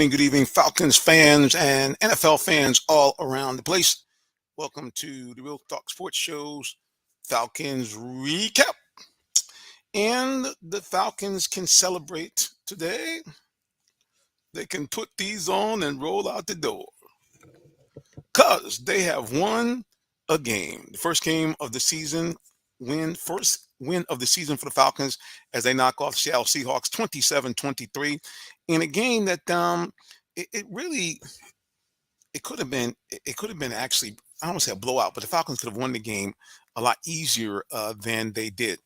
Good evening, Falcons fans and NFL fans all around the place. Welcome to the Real Talk Sports Show's Falcons Recap. And the Falcons can celebrate today. They can put these on and roll out the door because they have won a game. The first game of the season, first win of the season for the Falcons as they knock off Seattle Seahawks 27-23 in a game that it really it could have been actually, I don't want to say a blowout, but the Falcons could have won the game a lot easier than they did.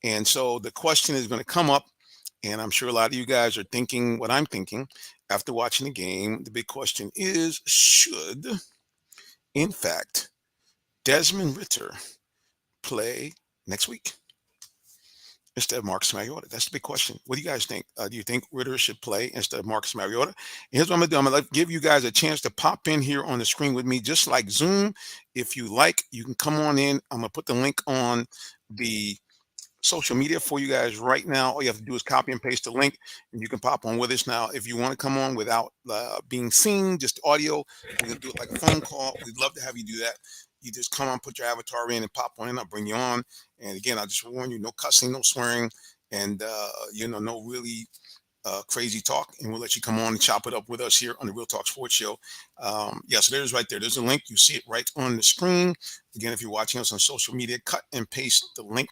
And so the question is going to come up, and I'm sure a lot of you guys are thinking what I'm thinking after watching the game. The big question is, should, in fact, Desmond Ritter play next week instead of Marcus Mariota? That's the big question. What do you guys think? Do you think Ritter should play instead of Marcus Mariota? And here's what I'm going to do. I'm going to give you guys a chance to pop in here on the screen with me, just like Zoom. If you like, you can come on in. I'm going to put the link on the social media for you guys right now. All you have to do is copy and paste the link, and you can pop on with us. Now, if you want to come on without being seen, just audio, we're going to do it like a phone call. We'd love to have you do that. You just come on, put your avatar in and pop on in. I'll bring you on. And again, I'll just warn you, no cussing, no swearing, and, no really crazy talk. And we'll let you come on and chop it up with us here on the Real Talk Sports Show. So there's right there. There's a link. You see it right on the screen. Again, if you're watching us on social media, cut and paste the link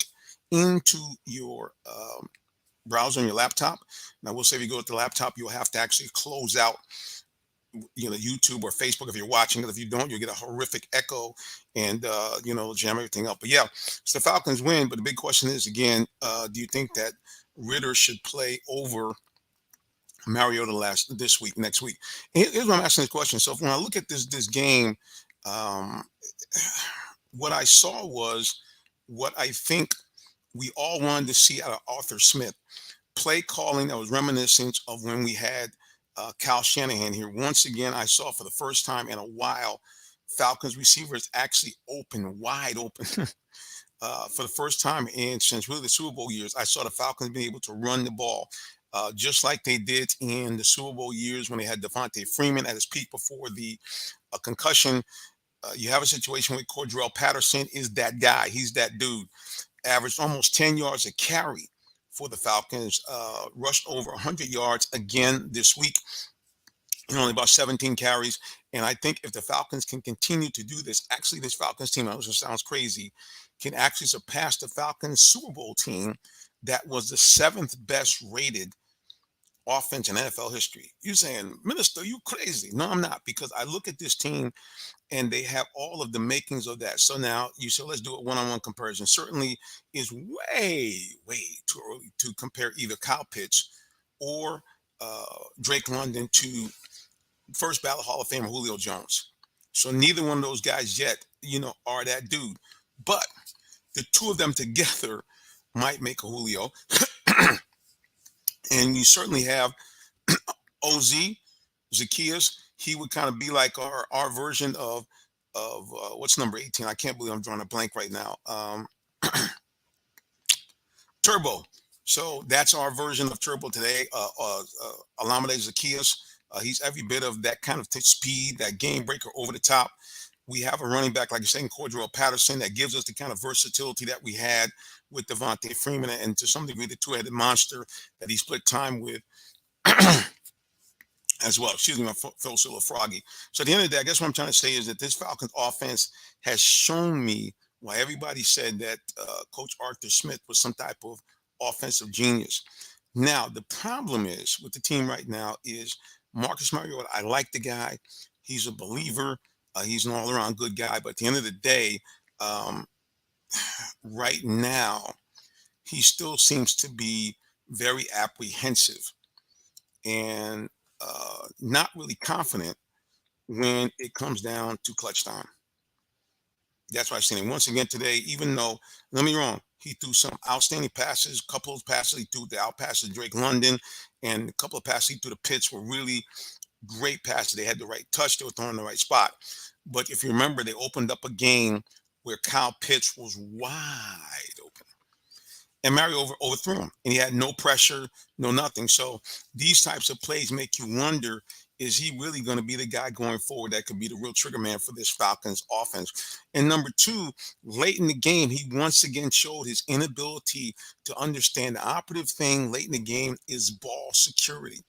into your browser on your laptop. Now, we'll say if you go to the laptop, you'll have to actually close out YouTube or Facebook if you're watching it. If you don't, you'll get a horrific echo and jam everything up. But yeah, it's the Falcons win. But the big question is, again, do you think that Ritter should play over Mariota next week? And here's why I'm asking this question. So when I look at this game, what I saw was what I think we all wanted to see out of Arthur Smith. Play calling that was reminiscent of when we had Kyle Shanahan here. Once again, I saw for the first time in a while, Falcons receivers actually wide open. For the first time since really the Super Bowl years, I saw the Falcons being able to run the ball just like they did in the Super Bowl years when they had Devontae Freeman at his peak before the concussion. You have a situation where Cordell Patterson is that guy. He's that dude. Averaged almost 10 yards a carry for the Falcons, rushed over 100 yards again this week in only about 17 carries. And I think if the Falcons can continue to do this, actually this Falcons team, I know this sounds crazy, can actually surpass the Falcons Super Bowl team that was the 7th best rated offense in NFL history. You're saying, Minister, you crazy? No, I'm not, because I look at this team and they have all of the makings of that. So now you say, let's do a one-on-one comparison. Certainly is way, way too early to compare either Kyle Pitts or Drake London to first ballot Hall of Famer Julio Jones. So neither one of those guys yet, are that dude. But the two of them together might make a Julio. And you certainly have OZ, Zacchaeus. He would kind of be like our version of what's number 18? I can't believe I'm drawing a blank right now. Turbo. So that's our version of Turbo today. Alameda Zacchaeus. He's every bit of that kind of speed, that game breaker over the top. We have a running back, like you're saying, Cordell Patterson, that gives us the kind of versatility that we had with Devontae Freeman, and to some degree, the two-headed monster that he split time with as well. Excuse me, my Phil Silla Froggy. So at the end of the day, I guess what I'm trying to say is that this Falcons offense has shown me why everybody said that Coach Arthur Smith was some type of offensive genius. Now, the problem is with the team right now is Marcus Mariota. I like the guy. He's a believer. He's an all-around good guy. But at the end of the day, um, right now, he still seems to be very apprehensive and not really confident when it comes down to clutch time. That's why I've seen him once again today, even though, don't get me wrong, he threw some outstanding passes. A couple of passes he threw, the out passes to Drake London, and a couple of passes he threw to Pitts were really great passes. They had the right touch, they were throwing in the right spot. But if you remember, they opened up a game where Kyle Pitts was wide open, and Mario overthrew him, and he had no pressure, no nothing. So these types of plays make you wonder, is he really going to be the guy going forward that could be the real trigger man for this Falcons offense? And number two, late in the game, he once again showed his inability to understand the operative thing late in the game is ball security.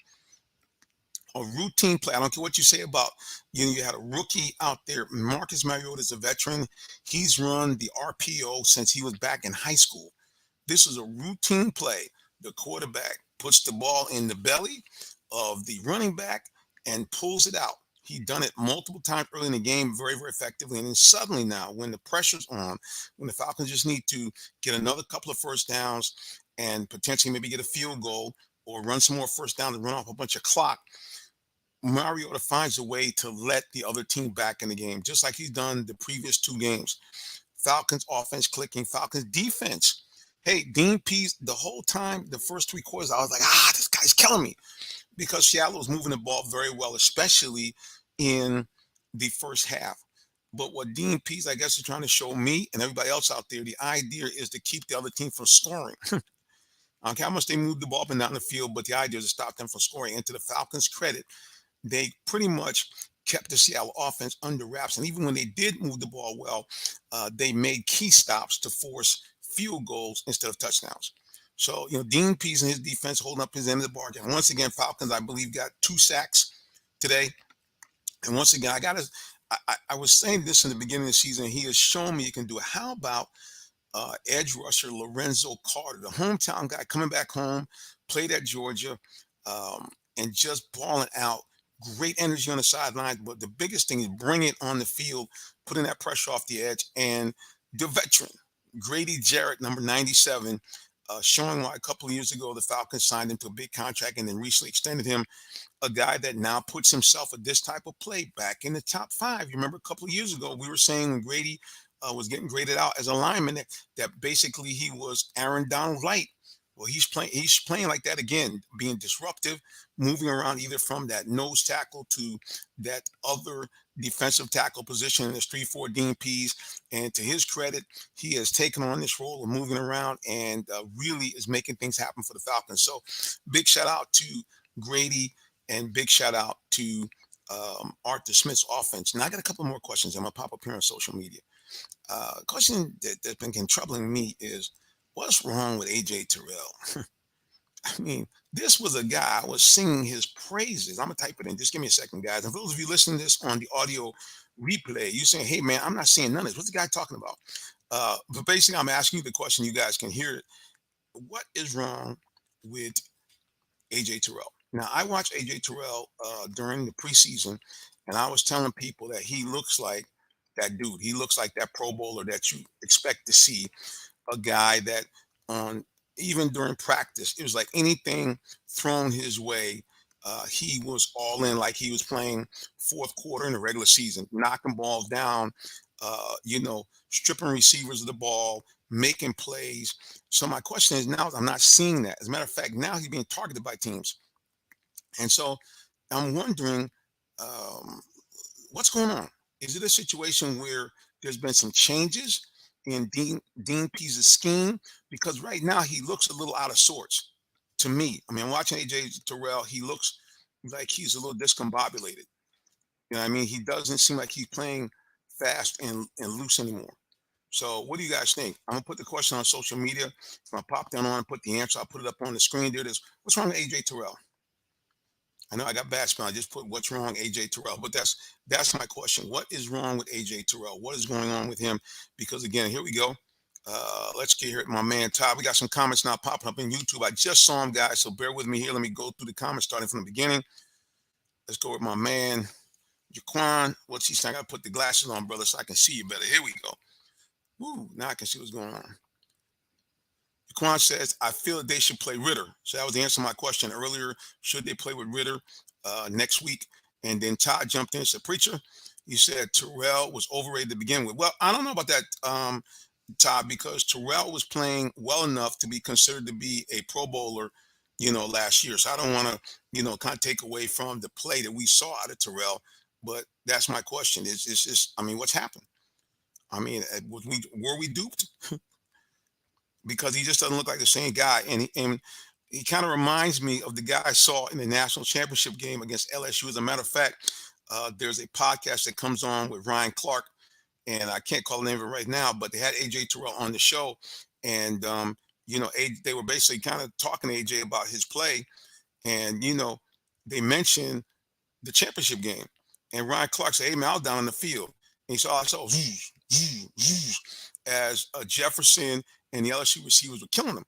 A routine play. I don't care what you say about, you had a rookie out there. Marcus Mariota is a veteran. He's run the RPO since he was back in high school. This is a routine play. The quarterback puts the ball in the belly of the running back and pulls it out. He done it multiple times early in the game, very, very effectively. And then suddenly now, when the pressure's on, when the Falcons just need to get another couple of first downs and potentially maybe get a field goal or run some more first down to run off a bunch of clock, Mariota finds a way to let the other team back in the game, just like he's done the previous two games. Falcons offense clicking, Falcons defense. Hey, Dean Pease, the whole time, the first three quarters, I was like, this guy's killing me, because Seattle was moving the ball very well, especially in the first half. But what Dean Pease, I guess, is trying to show me and everybody else out there, the idea is to keep the other team from scoring. I don't care how much they move the ball up and down the field, but the idea is to stop them from scoring. And to the Falcons' credit, they pretty much kept the Seattle offense under wraps. And even when they did move the ball well, they made key stops to force field goals instead of touchdowns. So, Dean Pease and his defense holding up his end of the bargain. And once again, Falcons, I believe, got 2 sacks today. And once again, I was saying this in the beginning of the season. He has shown me he can do it. How about edge rusher Lorenzo Carter, the hometown guy coming back home, played at Georgia, and just balling out. Great energy on the sideline, but the biggest thing is bring it on the field, putting that pressure off the edge. And the veteran, Grady Jarrett, number 97, showing why a couple of years ago the Falcons signed him to a big contract and then recently extended him. A guy that now puts himself at this type of play back in the top 5. You remember a couple of years ago, we were saying when Grady was getting graded out as a lineman that basically he was Aaron Donald light. Well, he's playing like that again, being disruptive, moving around either from that nose tackle to that other defensive tackle position in this 3-4 Dean Pease. And to his credit, he has taken on this role of moving around and really is making things happen for the Falcons. So big shout out to Grady and big shout out to Arthur Smith's offense. Now I got a couple more questions. I'm going to pop up here on social media. Question that's been troubling me is, what's wrong with AJ Terrell? I mean, this was a guy, I was singing his praises. I'm going to type it in. Just give me a second, guys. And for those of you listening to this on the audio replay, you're saying, hey, man, I'm not seeing none of this. What's the guy talking about? But basically, I'm asking you the question. You guys can hear it. What is wrong with AJ Terrell? Now, I watched AJ Terrell during the preseason, and I was telling people that he looks like that dude. He looks like that Pro Bowler that you expect to see. A guy that on even during practice, it was like anything thrown his way, he was all in, like he was playing fourth quarter in the regular season, knocking balls down, stripping receivers of the ball, making plays. So my question is now, I'm not seeing that. As a matter of fact, now he's being targeted by teams. And so I'm wondering, what's going on? Is it a situation where there's been some changes in Dean Pease's scheme? Because right now he looks a little out of sorts to me. I mean, I'm watching AJ Terrell. He looks like he's a little discombobulated. You know what I mean? He doesn't seem like he's playing fast and loose anymore. So what do you guys think? I'm gonna put the question on social media. If I pop down on and put the answer, I'll put it up on the screen. There it is. What's wrong with AJ Terrell? I know I got bad spelling. I just put what's wrong, AJ Terrell. But that's my question. What is wrong with AJ Terrell? What is going on with him? Because again, here we go. Let's get here at my man Todd. We got some comments now popping up in YouTube. I just saw them, guys, so bear with me here. Let me go through the comments starting from the beginning. Let's go with my man Jaquan. What's he saying? I gotta put the glasses on, brother, so I can see you better. Here we go. Woo, now I can see what's going on. Quan says, I feel that they should play Ritter. So that was the answer to my question earlier. Should they play with Ritter next week? And then Todd jumped in and said, Preacher, you said Terrell was overrated to begin with. Well, I don't know about that, Todd, because Terrell was playing well enough to be considered to be a Pro Bowler, last year. So I don't want to, kind of take away from the play that we saw out of Terrell. But that's my question. What's happened? I mean, were we duped? Because he just doesn't look like the same guy. And he kind of reminds me of the guy I saw in the national championship game against LSU. As a matter of fact, there's a podcast that comes on with Ryan Clark, and I can't call the name of it right now, but they had AJ Terrell on the show. And, they were basically kind of talking to AJ about his play. And, they mentioned the championship game. And Ryan Clark said, hey, man, I was down on the field. And he saw, as Jefferson and the LSU receivers were killing him.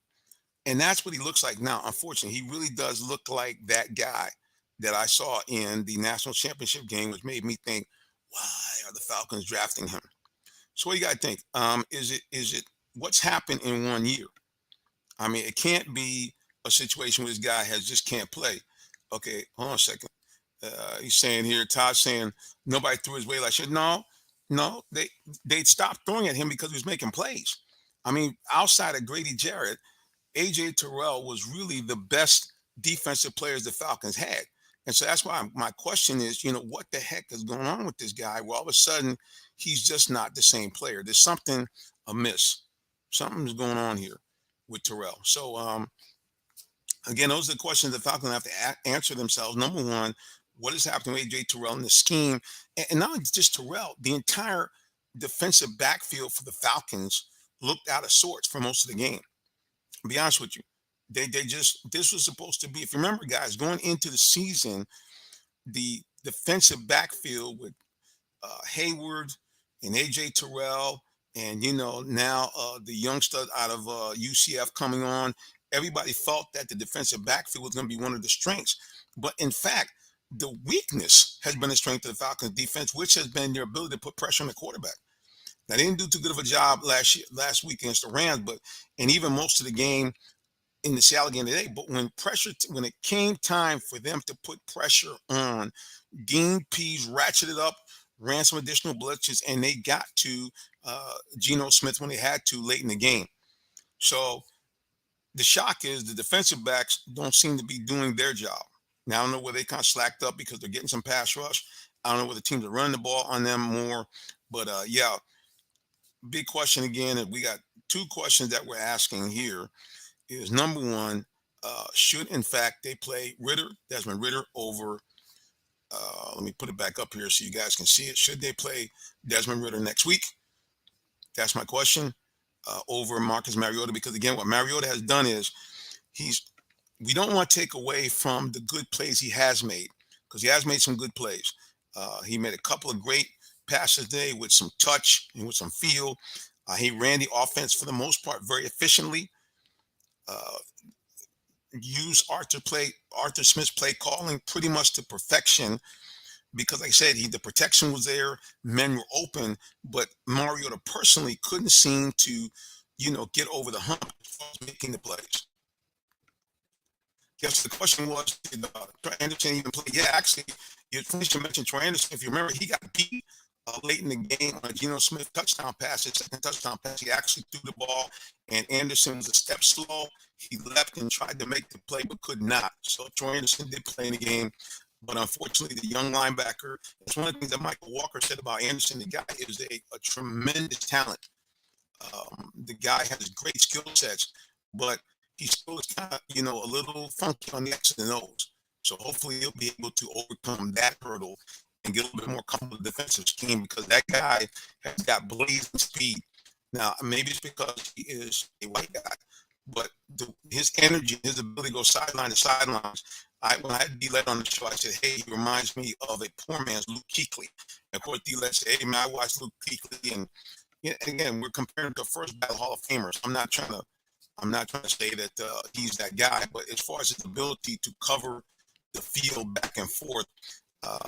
And that's what he looks like now. Unfortunately, he really does look like that guy that I saw in the national championship game, which made me think, why are the Falcons drafting him? So what do you guys think? Is it what's happened in 1 year? I mean, it can't be a situation where this guy just can't play. Okay, hold on a second. He's saying here, Todd saying nobody threw his way like shit. No, they stopped throwing at him because he was making plays. I mean, outside of Grady Jarrett, AJ Terrell was really the best defensive players the Falcons had. And so that's why my question is, what the heck is going on with this guy? Well, all of a sudden, he's just not the same player. There's something amiss. Something's going on here with Terrell. So, again, those are the questions the Falcons have to answer themselves. Number one, what is happening with AJ Terrell in the scheme? And not just Terrell, the entire defensive backfield for the Falcons looked out of sorts for most of the game. To be honest with you, this was supposed to be, if you remember, guys, going into the season, the defensive backfield with Hayward and AJ Terrell, and now the youngster out of UCF coming on. Everybody thought that the defensive backfield was going to be one of the strengths, but in fact, the weakness has been the strength of the Falcons defense, which has been their ability to put pressure on the quarterback. Now, they didn't do too good of a job last week against the Rams, and even most of the game in the Seattle game today. But when it came time for them to put pressure on, Dean Pease ratcheted up, ran some additional blitzes, and they got to Geno Smith when they had to late in the game. So the shock is the defensive backs don't seem to be doing their job. Now, I don't know whether they kind of slacked up because they're getting some pass rush. I don't know whether teams are running the ball on them more. But, yeah, big question again. And we got two questions that we're asking here. Is number one, should, in fact, they play Desmond Ritter, over, let me put it back up here so you guys can see it. Should they play Desmond Ritter next week? That's my question, over Marcus Mariota. Because, again, what Mariota has done is we don't want to take away from the good plays he has made, because he has made some good plays. He made a couple of great passes today with some touch and with some feel. He ran the offense, for the most part, very efficiently. Use Arthur Smith's play calling pretty much to perfection, because, like I said, the protection was there, men were open, but Mariota personally couldn't seem to, get over the hump as far as making the plays. Yes, the question was, did Troy Anderson even play? Yeah, actually, you mentioned Troy Anderson. If you remember, he got beat late in the game on a Geno Smith touchdown pass. His second touchdown pass, he actually threw the ball, and Anderson was a step slow. He left and tried to make the play, but could not. So Troy Anderson did play in the game, but unfortunately, the young linebacker, that's one of the things that Michael Walker said about Anderson. The guy is a tremendous talent. The guy has great skill sets, but he still is kind of, a little funky on the X's and O's. So hopefully he'll be able to overcome that hurdle and get a little bit more comfortable defensive scheme because that guy has got blazing speed. Now, maybe it's because he is a white guy, but his energy, his ability to go sideline to sidelines. When I had D-Let on the show, I said, hey, he reminds me of a poor man's Luke Kuechly. And of course, D-Let said, hey, man, I watched Luke Kuechly. And yeah, again, we're comparing to first ballot Hall of Famers. I'm not trying to say that he's that guy, but as far as his ability to cover the field back and forth, uh,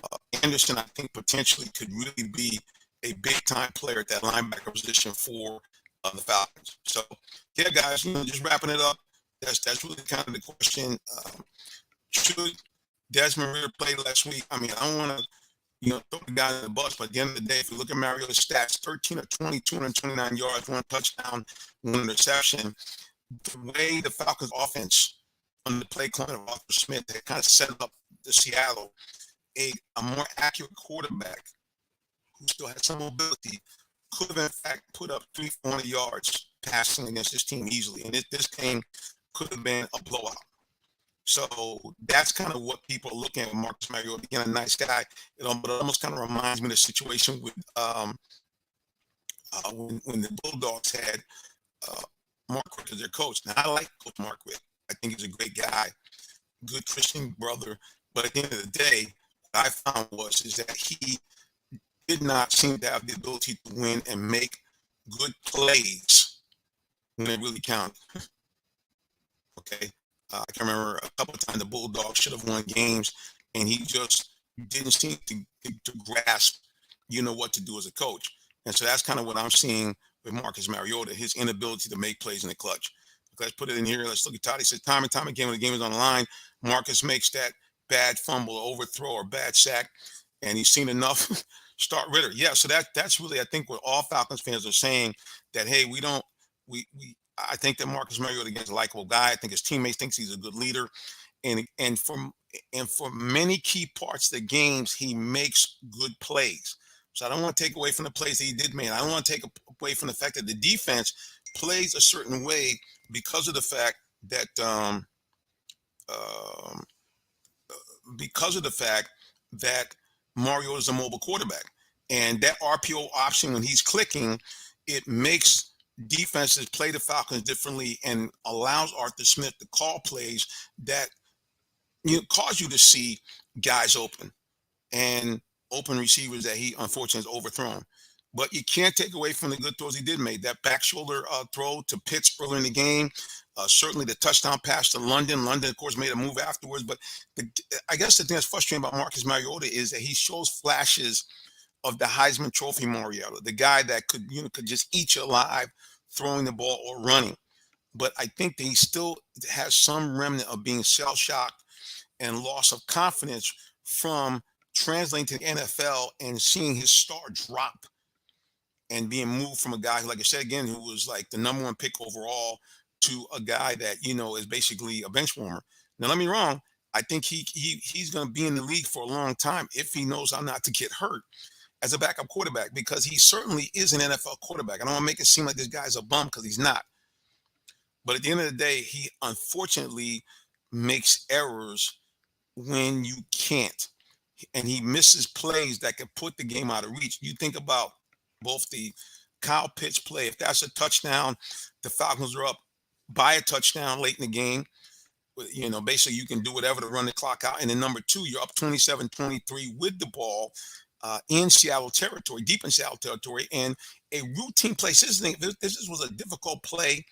Anderson, I think, potentially could really be a big time player at that linebacker position for the Falcons. So, yeah, guys, just wrapping it up. That's really kind of the question. Should Desmond Ridder play last week? I mean, I don't want to throw the guy in the bus, but at the end of the day, if you look at Mariota's stats, 13 of 20, 229 yards, 1 touchdown, 1 interception. The way the Falcons offense under the play calling of Arthur Smith, they kind of set up the Seattle, a more accurate quarterback who still had some mobility could have in fact put up 300 yards passing against this team easily. And this game could have been a blowout. So that's kind of what people are looking at with Marcus Mariota. Again, a nice guy. But it almost kind of reminds me of the situation with when the Bulldogs had Mark Richt as their coach. Now, I like Coach Mark Richt. I think he's a great guy, good Christian brother. But at the end of the day, what I found is that he did not seem to have the ability to win and make good plays when it really counted. Okay. I can remember a couple of times the Bulldogs should have won games, and he just didn't seem to grasp, what to do as a coach. And so that's kind of what I'm seeing with Marcus Mariota, his inability to make plays in the clutch. Let's put it in here. Let's look at Todd. He says time and time again when the game is on the line, Marcus makes that bad fumble, overthrow, or bad sack, and he's seen enough. Start Ridder. Yeah, so that's really, I think, what all Falcons fans are saying, that hey, I think that Marcus Mariota is a likable guy. I think his teammates thinks he's a good leader, and for many key parts of the games, he makes good plays. So I don't want to take away from the plays that he did make. I don't want to take away from the fact that the defense plays a certain way because of the fact that um, Mario is a mobile quarterback, and that RPO option when he's clicking, it makes defenses play the Falcons differently and allows Arthur Smith to call plays that cause you to see guys open and open receivers that he unfortunately has overthrown. But you can't take away from the good throws he did make. That back shoulder throw to Pitts early in the game, certainly the touchdown pass to London. London, of course, made a move afterwards. But I guess the thing that's frustrating about Marcus Mariota is that he shows flashes of the Heisman Trophy Mariota, the guy that could just eat you alive throwing the ball or running. But I think that he still has some remnant of being shell-shocked and loss of confidence from translating to the NFL and seeing his star drop and being moved from a guy who, like I said again, who was like the number one pick overall to a guy that is basically a bench warmer. Now, let me wrong. I think he's going to be in the league for a long time if he knows how not to get hurt as a backup quarterback, because he certainly is an NFL quarterback. I don't want to make it seem like this guy's a bum, because he's not. But at the end of the day, he unfortunately makes errors when you can't. And he misses plays that could put the game out of reach. You think about both the Kyle Pitts play. If that's a touchdown, the Falcons are up by a touchdown late in the game. Basically you can do whatever to run the clock out. And then number two, you're up 27-23 with the ball in Seattle territory, deep in Seattle territory. And a routine play. This was a difficult play.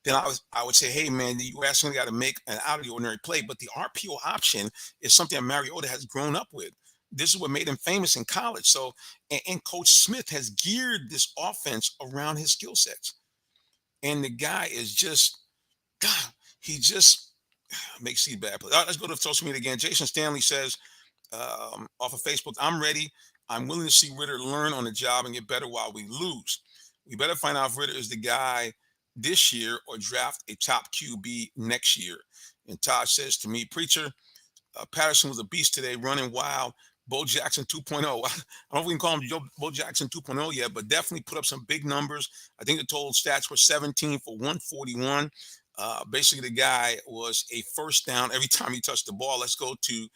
Then I would say, hey, man, you actually got to make an out of the ordinary play. But the RPO option is something that Mariota has grown up with. This is what made him famous in college. So, and Coach Smith has geared this offense around his skill sets. And the guy is just, God, he just makes these bad plays. All right, let's go to social media again. Jason Stanley says, off of Facebook, I'm ready. I'm willing to see Ridder learn on the job and get better while we lose. We better find out if Ridder is the guy this year or draft a top QB next year. And Todd says to me, Preacher, Patterson was a beast today, running wild. Bo Jackson 2.0. I don't know if we can call him Bo Jackson 2.0 yet, but definitely put up some big numbers. I think the total stats were 17 for 141. Basically, the guy was a first down every time he touched the ball. Let's go to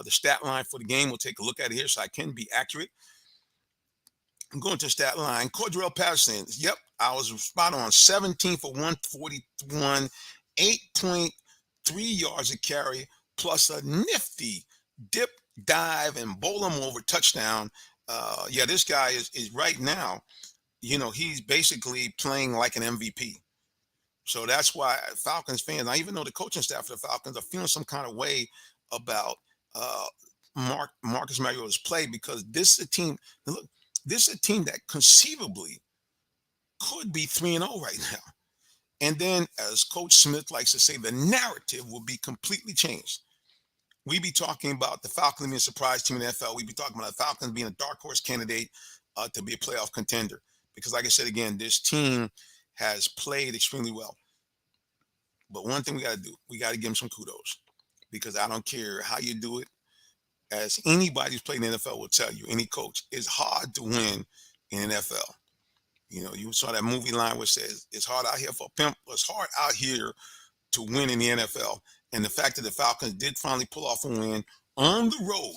the stat line for the game. We'll take a look at it here so I can be accurate. I'm going to stat line. Cordell Patterson. Yep, I was spot on. 17 for 141, 8.3 yards a carry, plus a nifty dip, dive, and bowl him over touchdown. Yeah, this guy is right now, he's basically playing like an MVP. So that's why Falcons fans, I even know the coaching staff of the Falcons are feeling some kind of way about uh, Marcus Mariota's play, because this is a team. Look, this is a team that conceivably could be 3-0 right now. And then, as Coach Smith likes to say, the narrative will be completely changed. We be talking about the Falcons being a surprise team in the NFL. We be talking about the Falcons being a dark horse candidate to be a playoff contender. Because, like I said again, this team has played extremely well. But one thing we got to do, we got to give them some kudos, because I don't care how you do it. As anybody who's played in the NFL will tell you, any coach, it's hard to win in the NFL. You saw that movie line which says it's hard out here for a pimp, but it's hard out here to win in the NFL. And the fact that the Falcons did finally pull off a win on the road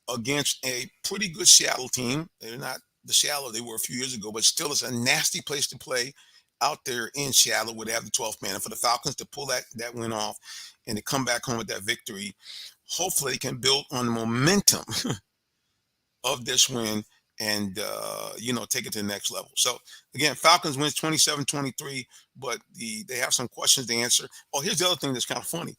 against a pretty good Seattle team. They're not the Seattle they were a few years ago, but still it's a nasty place to play out there in Seattle where they have the 12th man. And for the Falcons to pull that win off and to come back home with that victory, hopefully they can build on the momentum of this win and take it to the next level. So again, Falcons wins 27-23, but they have some questions to answer. Oh, here's the other thing that's kind of funny.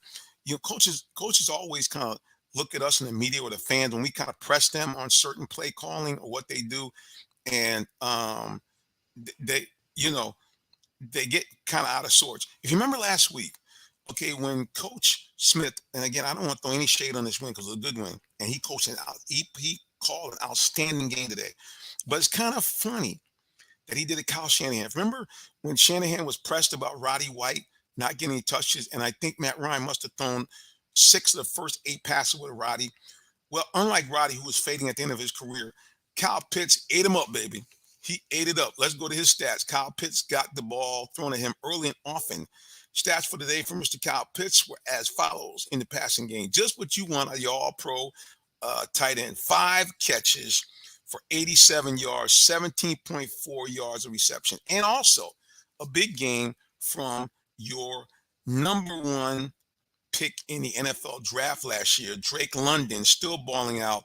Coaches always kind of look at us in the media or the fans when we kind of press them on certain play calling or what they do, and they they get kind of out of sorts. If you remember last week, okay, when Coach Smith, and again, I don't want to throw any shade on this win because it was a good win, and he called an outstanding game today. But it's kind of funny that he did it Kyle Shanahan. Remember when Shanahan was pressed about Roddy White not getting any touches, and I think Matt Ryan must have thrown 6 of the first 8 passes with Roddy. Well, unlike Roddy, who was fading at the end of his career, Kyle Pitts ate him up, baby. He ate it up. Let's go to his stats. Kyle Pitts got the ball thrown at him early and often. Stats for today for Mr. Kyle Pitts were as follows in the passing game. Just what you want of your all-pro tight end. 5 catches for 87 yards, 17.4 yards of reception. And also a big game from your number 1 pick in the NFL draft last year, Drake London, still balling out.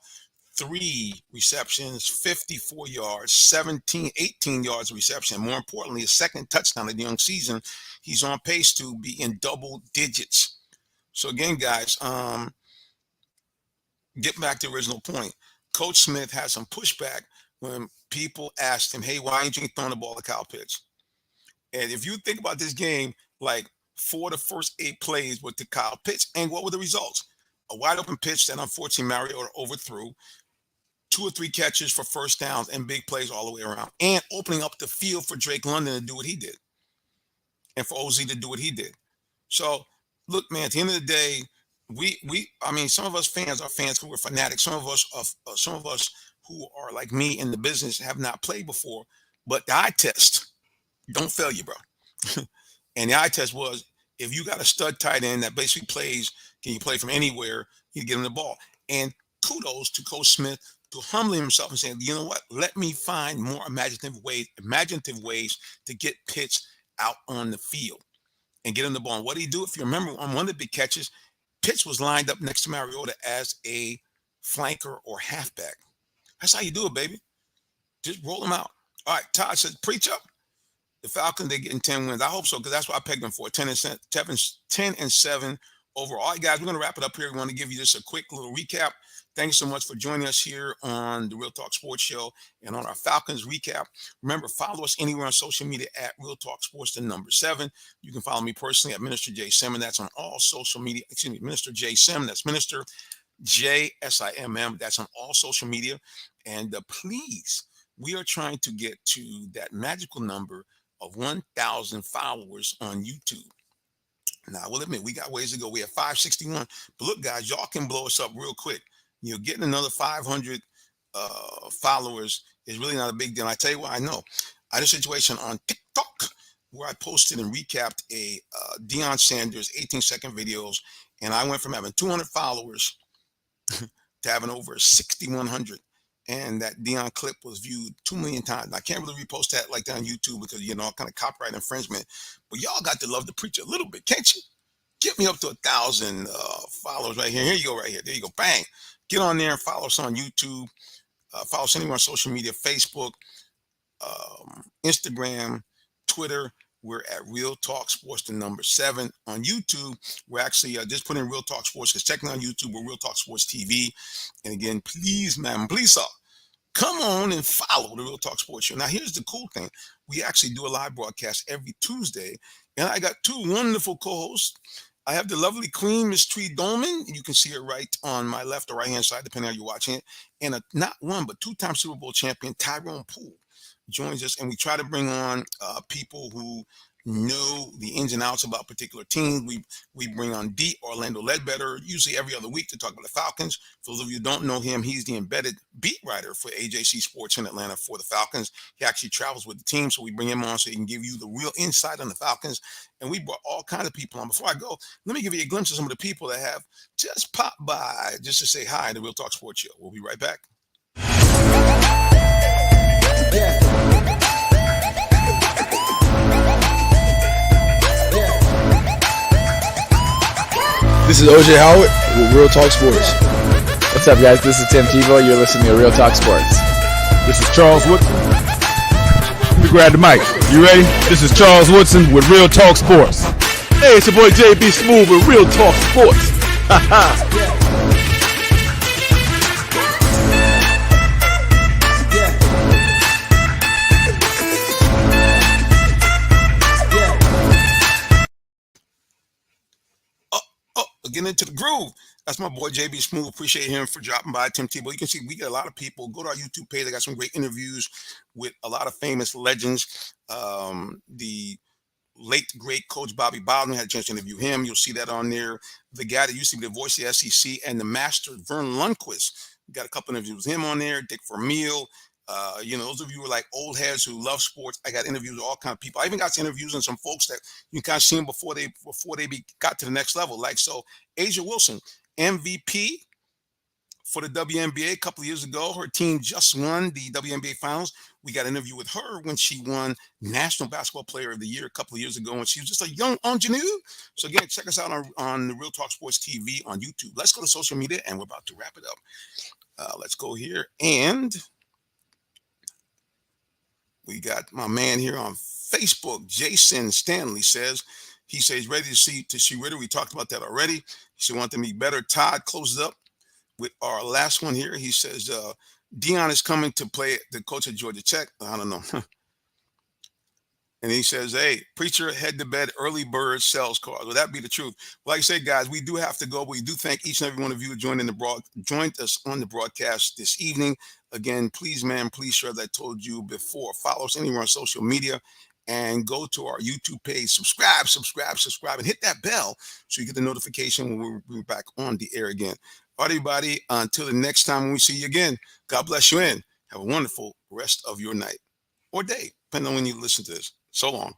3 receptions, 54 yards, 18 yards of reception. More importantly, a second touchdown in the young season. He's on pace to be in double digits. So again, guys, get back to the original point. Coach Smith had some pushback when people asked him, hey, why ain't you throwing the ball to Kyle Pitts? And if you think about this game, like 4 of the first 8 plays were to Kyle Pitts. And what were the results? A wide open pitch that unfortunately Mariota overthrew. 2 or 3 catches for first downs and big plays all the way around, and opening up the field for Drake London to do what he did, and for OZ to do what he did. So, look, man, at the end of the day, I mean, some of us fans are fans who are fanatics. Some of us who are like me in the business have not played before, but the eye test don't fail you, bro. And the eye test was, if you got a stud tight end that basically plays, can you play from anywhere? You get him the ball. And kudos to Coach Smith to humbling himself and saying, you know what? Let me find more imaginative ways to get Pitts out on the field and get him the ball. And what did he do? If you remember, on one of the big catches, Pitts was lined up next to Mariota as a flanker or halfback. That's how you do it, baby. Just roll him out. All right, Todd says, preach up. The Falcons, they're getting 10 wins. I hope so, because that's what I pegged them for. 10-7 overall. All right, guys, we're going to wrap it up here. We want to give you just a quick little recap. Thanks so much for joining us here on the Real Talk Sports Show and on our Falcons recap. Remember, follow us anywhere on social media at Real Talk Sports, the number 7. You can follow me personally at Minister J. Sim, and that's on all social media. Excuse me, Minister J. Sim. That's Minister JSIMM. That's on all social media. And please, we are trying to get to that magical number of 1,000 followers on YouTube. Now, I will admit, we got ways to go. We have 561. But look, guys, y'all can blow us up real quick. Getting another 500 followers is really not a big deal. I tell you what, I know. I had a situation on TikTok where I posted and recapped a Deion Sanders 18-second videos, and I went from having 200 followers to having over 6,100. And that Deion clip was viewed 2 million times. I can't really repost that like that on YouTube because, all kind of copyright infringement. But y'all got to love the preacher a little bit, can't you? Get me up to 1,000 followers right here. Here you go, right here. There you go. Bang. Get on there and follow us on YouTube. Follow us anywhere on social media, Facebook, Instagram, Twitter. We're at Real Talk Sports, the number 7. On YouTube, we're actually just putting Real Talk Sports, because technically on YouTube, we're Real Talk Sports TV. And again, please, ma'am, please, come on and follow the Real Talk Sports Show. Now, here's the cool thing. We actually do a live broadcast every Tuesday, and I got 2 wonderful co-hosts. I have the lovely Queen, Miss Tree Dolman. You can see her right on my left or right-hand side, depending on how you're watching it. And not 1, but 2-time Super Bowl champion, Tyrone Poole, joins us, and we try to bring on people who know the ins and outs about particular teams. We bring on D. Orlando Ledbetter, usually every other week, to talk about the Falcons. For those of you who don't know him, he's the embedded beat writer for AJC Sports in Atlanta for the Falcons. He actually travels with the team, so we bring him on so he can give you the real insight on the Falcons. And we brought all kinds of people on. Before I go, let me give you a glimpse of some of the people that have just popped by just to say hi to the Real Talk Sports Show. We'll be right back. This is OJ Howard with Real Talk Sports. What's up, guys? This is Tim Tebow. You're listening to Real Talk Sports. This is Charles Woodson. Let me grab the mic. You ready? This is Charles Woodson with Real Talk Sports. Hey, it's your boy JB Smooth with Real Talk Sports. Getting into the groove. That's my boy JB Smooth. Appreciate him for dropping by. Tim Tebow. You can see we get a lot of people. Go to our YouTube page. I got some great interviews with a lot of famous legends. The late great Coach Bobby Bowden, had a chance to interview him. You'll see that on there. The guy that used to be the voice of the SEC and the master, Vern Lundquist. Got a couple interviews with him on there. Dick Vermeil. Those of you who are like old heads who love sports, I got interviews with all kinds of people. I even got interviews with some folks that you kind of see them before they got to the next level. Like, so Asia Wilson, MVP for the WNBA a couple of years ago. Her team just won the WNBA finals. We got an interview with her when she won National Basketball Player of the Year a couple of years ago, and she was just a young ingenue. So again, check us out on the Real Talk Sports TV on YouTube. Let's go to social media, and we're about to wrap it up. Let's go here, and we got my man here on Facebook, Jason Stanley says he's ready to see Ritter. We talked about that already. He said want them to be better. Todd closes up with our last one here. He says Deion is coming to play the coach at Georgia Tech. I don't know. And he says, hey, preacher, head to bed, early bird sells cars. Well, that be the truth. Like I said, guys, we do have to go. But we do thank each and every one of you who joined us on the broadcast this evening. Again, please, man, please share that I told you before. Follow us anywhere on social media and go to our YouTube page. Subscribe, and hit that bell so you get the notification when we're back on the air again. All right, everybody, until the next time when we see you again, God bless you and have a wonderful rest of your night or day, depending on when you listen to this. So long.